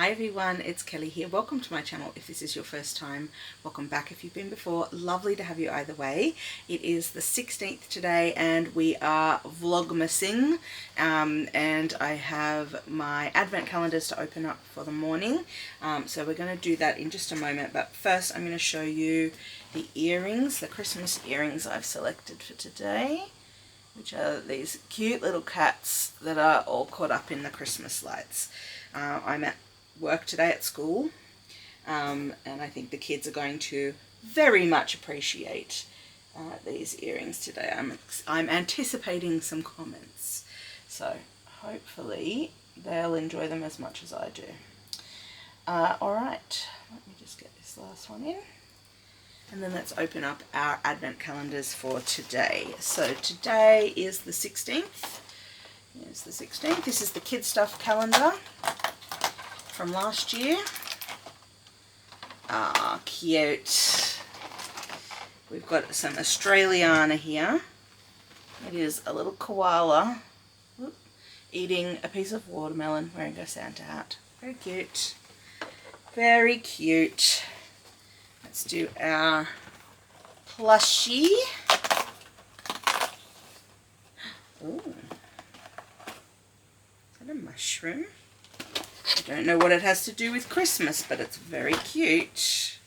Hi everyone, it's Kelly here. Welcome to my channel if this is your first time. Welcome back if you've been before. Lovely to have you either way. It is the 16th today and we are vlogmasing, and I have my advent calendars to open up for the morning. So we're going to do that in just a moment, but first I'm going to show you the earrings, the Christmas earrings I've selected for today, which are these cute little cats that are all caught up in the Christmas lights. I'm at work today at school, and I think the kids are going to very much appreciate these earrings today. I'm anticipating some comments, so hopefully they'll enjoy them as much as I do. Alright, let me just get this last one in. And then let's open up our advent calendars for today. So today is the 16th. Here's the 16th. This is the Kid Stuff calendar from last year. Ah, cute. We've got some Australiana here. It is a little koala eating a piece of watermelon wearing a Santa hat. Very cute. Very cute. Let's do our plushie. Ooh. Is that a mushroom? I don't know what it has to do with Christmas, but it's very cute.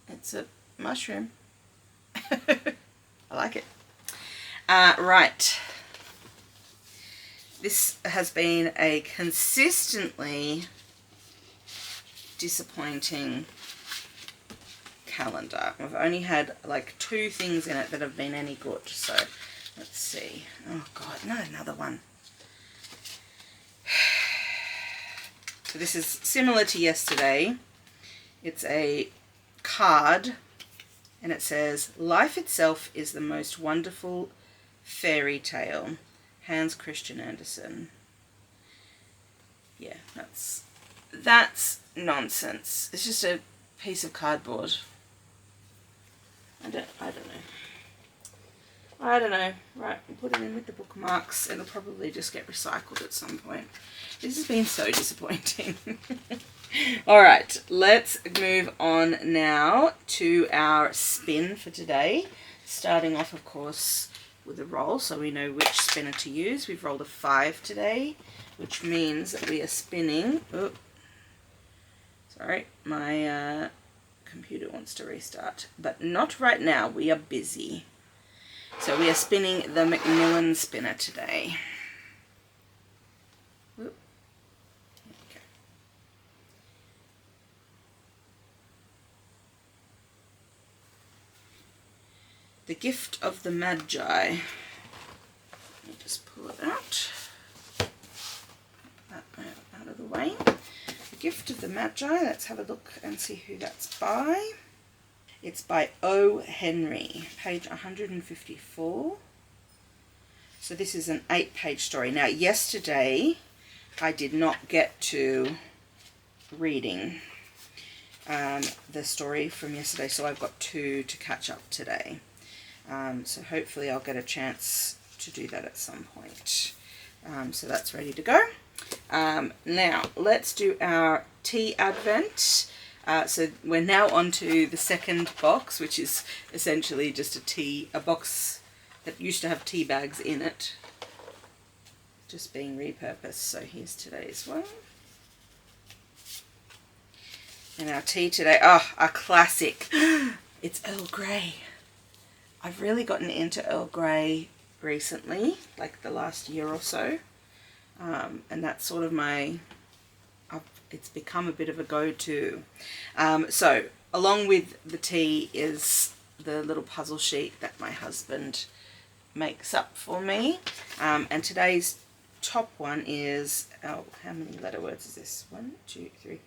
It's a mushroom. I like it. Right. This has been a consistently disappointing calendar. I've only had like 2 things in it that have been any good, so let's see. Oh god, not another one. So this is similar to yesterday. It's a card and it says, "Life itself is the most wonderful fairy tale. Hans Christian Andersen." Yeah, that's nonsense. It's just a piece of cardboard. I don't know. Right, we'll put it in with the bookmarks. It'll probably just get recycled at some point. This has been so disappointing. Alright, let's move on now to our spin for today. Starting off, of course, with a roll so we know which spinner to use. We've rolled a 5 today, which means that we are spinning. Oh, sorry, my computer wants to restart, but not right now. We are busy. So we are spinning the Macmillan spinner today. Okay. The Gift of the Magi. Let me just pull it out. That out of the way. The Gift of the Magi. Let's have a look and see who that's by. It's by O. Henry, page 154. So this is an 8-page story. Now, yesterday I did not get to reading the story from yesterday, so I've got 2 to catch up today. So hopefully I'll get a chance to do that at some point. So that's ready to go. Now, let's do our tea advent. So we're now on to the second box, which is essentially just a box that used to have tea bags in it, just being repurposed. So here's today's one. And our tea today, oh, a classic. It's Earl Grey. I've really gotten into Earl Grey recently, like the last year or so. And that's sort of it's become a bit of a go-to. So along with the tea is the little puzzle sheet that my husband makes up for me. And today's top one is, oh, how many letter words is this? 1, 2, 3,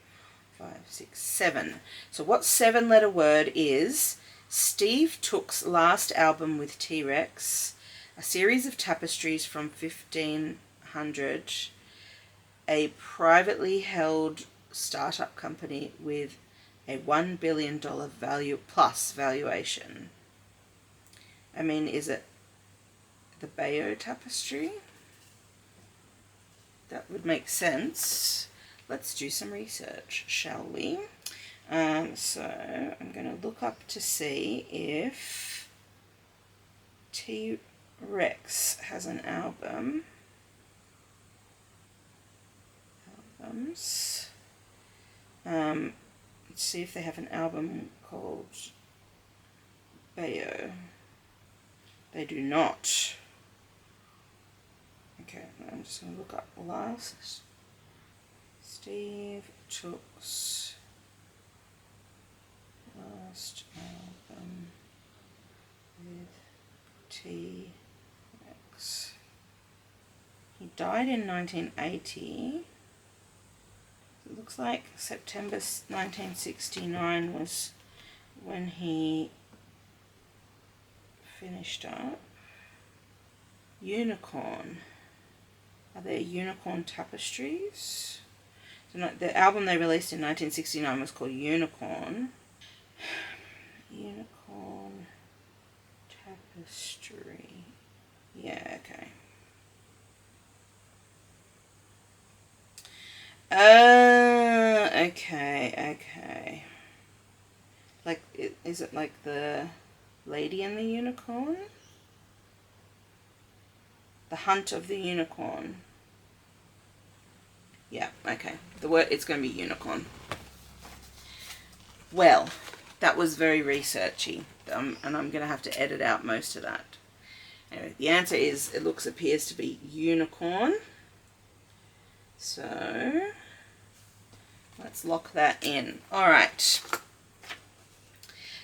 5, 6, 7. So what 7-letter word is Steve Took's last album with T-Rex, a series of tapestries from 1500, a privately held startup company with a $1 billion plus valuation. I mean, is it the Bayeux tapestry? that would make sense. Let's do some research, shall we? So I'm going to look up to see if T-Rex has an album. Albums. Let's see if they have an album called Bayo. They do not. Okay, I'm just going to look up last. Steve Took's last album with T-Rex. He died in 1980. It looks like September 1969 was when he finished up. Unicorn. Are there Unicorn Tapestries? So no, the album they released in 1969 was called Unicorn. Unicorn Tapestry. Yeah, okay. Okay. Like, is it like the Lady and the Unicorn? The Hunt of the Unicorn. Yeah, okay. The word, it's going to be unicorn. Well, that was very researchy, and I'm going to have to edit out most of that. Anyway, the answer is, it appears to be unicorn. So, let's lock that in. Alright.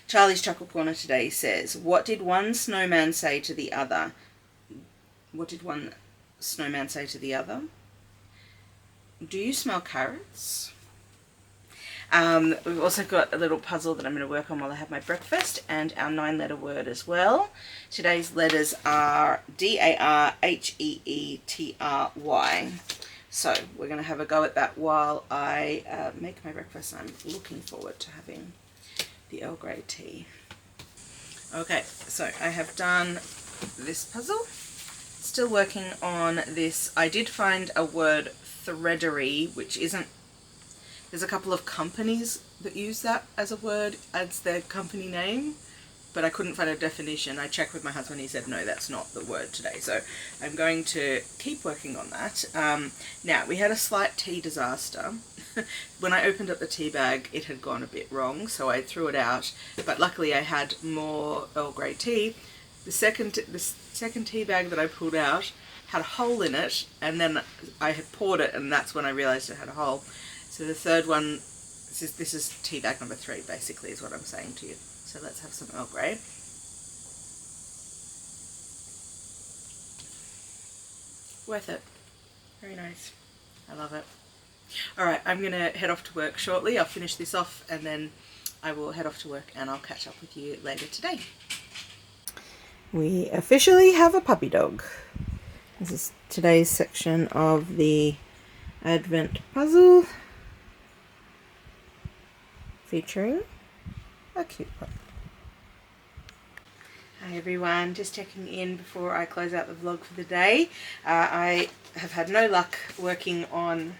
Charlie's Chocolate Corner today says, what did one snowman say to the other? What did one snowman say to the other? Do you smell carrots? We've also got a little puzzle that I'm going to work on while I have my breakfast, and our 9-letter word as well. Today's letters are D-A-R-H-E-E-T-R-Y. So we're going to have a go at that while I make my breakfast. I'm looking forward to having the Earl Grey tea. Okay, so I have done this puzzle. Still working on this. I did find a word, threadery, which isn't... There's a couple of companies that use that as a word, as their company name, but I couldn't find a definition. I checked with my husband, he said, no, that's not the word today. So I'm going to keep working on that. Now, we had a slight tea disaster. When I opened up the tea bag, it had gone a bit wrong, so I threw it out. But luckily I had more Earl Grey tea. The second tea bag that I pulled out had a hole in it, and then I had poured it, and that's when I realised it had a hole. So the third one, this is tea bag number 3, basically, is what I'm saying to you. So let's have some Earl Grey. Worth it. Very nice. I love it. Alright, I'm going to head off to work shortly. I'll finish this off and then I will head off to work and I'll catch up with you later today. We officially have a puppy dog. This is today's section of the Advent puzzle, featuring a cute pup. Hi everyone, just checking in before I close out the vlog for the day. I have had no luck working on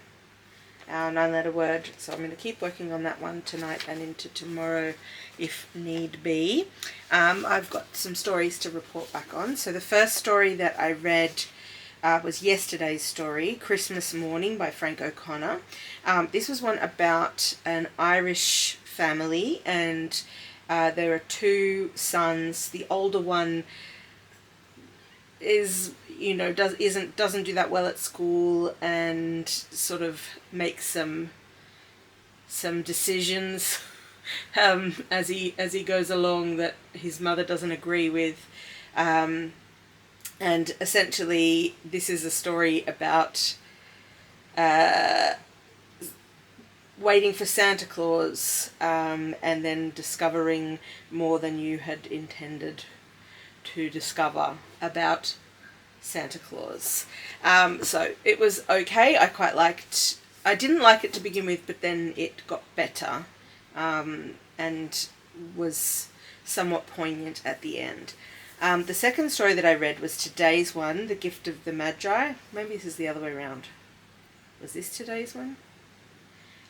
our 9-letter word, so I'm going to keep working on that one tonight and into tomorrow if need be. I've got some stories to report back on. So the first story that I read was yesterday's story, Christmas Morning by Frank O'Connor. This was one about an Irish family, and there are 2 sons. The older one is, doesn't do that well at school and sort of makes some decisions as he goes along that his mother doesn't agree with. And essentially this is a story about waiting for Santa Claus and then discovering more than you had intended to discover about Santa Claus. So it was okay. I didn't like it to begin with, but then it got better and was somewhat poignant at the end. The second story that I read was today's one, The Gift of the Magi. Maybe this is the other way around. Was this today's one?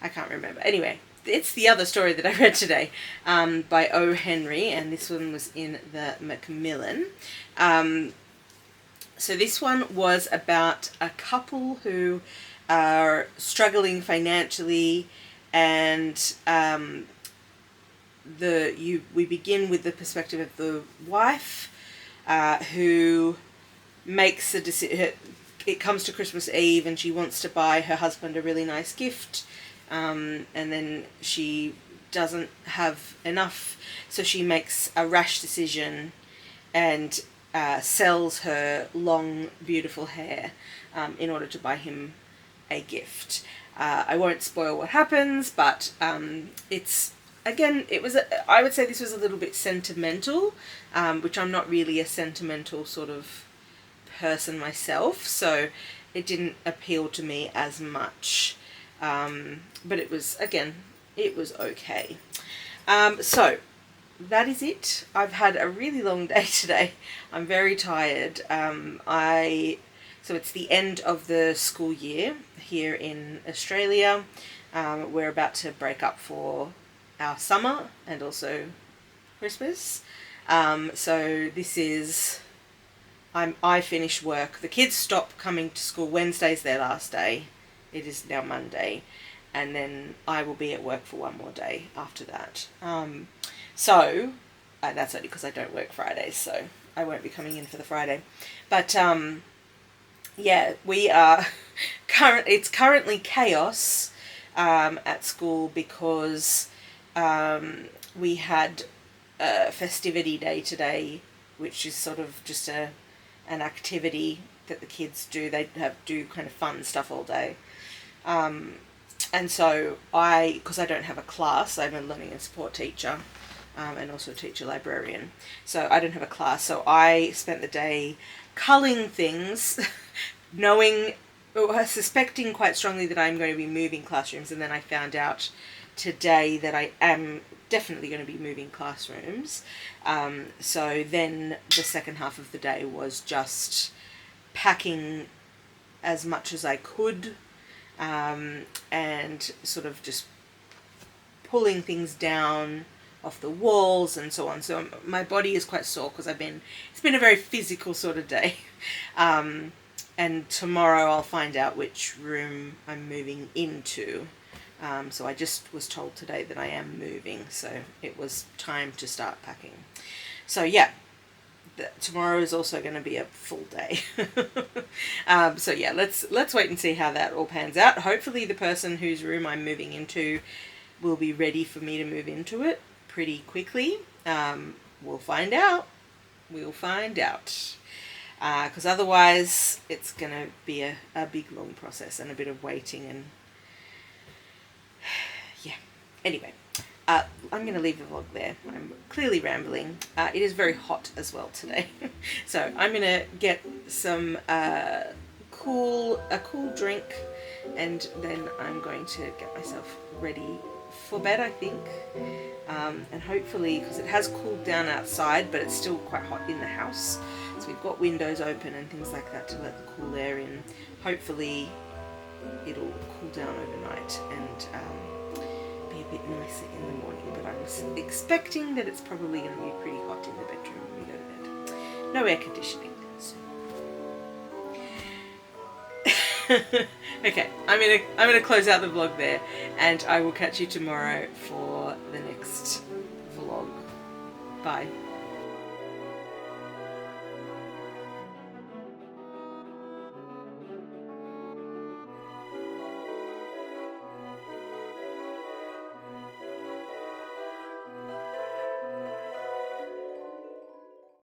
I can't remember. Anyway, it's the other story that I read today by O. Henry, and this one was in the Macmillan. So this one was about a couple who are struggling financially, and we begin with the perspective of the wife who makes a decision. It comes to Christmas Eve and she wants to buy her husband a really nice gift, and then she doesn't have enough, so she makes a rash decision and sells her long, beautiful hair in order to buy him a gift. I won't spoil what happens, but it's, again, I would say this was a little bit sentimental, which I'm not really a sentimental sort of person myself, so it didn't appeal to me as much. But it was, again, it was okay. So that is it. I've had a really long day today. I'm very tired. So it's the end of the school year here in Australia. We're about to break up for our summer and also Christmas. So this is, I finish work. The kids stop coming to school. Wednesday's their last day. It is now Monday. And then I will be at work for one more day after that. So that's only because I don't work Fridays, so I won't be coming in for the Friday. But yeah, we are it's currently chaos at school because we had a festivity day today, which is sort of just an activity that the kids do. They do kind of fun stuff all day. And so because I don't have a class, I'm a learning and support teacher, and also a teacher librarian. So I don't have a class, so I spent the day culling things, suspecting quite strongly that I'm going to be moving classrooms, and then I found out today that I am definitely going to be moving classrooms. So then the second half of the day was just packing as much as I could, and sort of just pulling things down off the walls and so on. So my body is quite sore because it's been a very physical sort of day. And tomorrow I'll find out which room I'm moving into. So I just was told today that I am moving, so it was time to start packing. So yeah, tomorrow is also going to be a full day. So yeah, let's wait and see how that all pans out. Hopefully the person whose room I'm moving into will be ready for me to move into it pretty quickly. We'll find out. We'll find out. Because otherwise it's going to be a big long process and a bit of waiting, and yeah. Anyway, I'm going to leave the vlog there. I'm clearly rambling. It is very hot as well today. So I'm going to get some a cool drink, and then I'm going to get myself ready for bed, I think. And hopefully, because it has cooled down outside, but it's still quite hot in the house. So we've got windows open and things like that to let the cool air in. Hopefully it'll cool down overnight and be a bit nicer in the morning. But I'm expecting that it's probably going to be pretty hot in the bedroom when we go to bed. No air conditioning. So. Okay, I'm gonna close out the vlog there, and I will catch you tomorrow for the next vlog. Bye.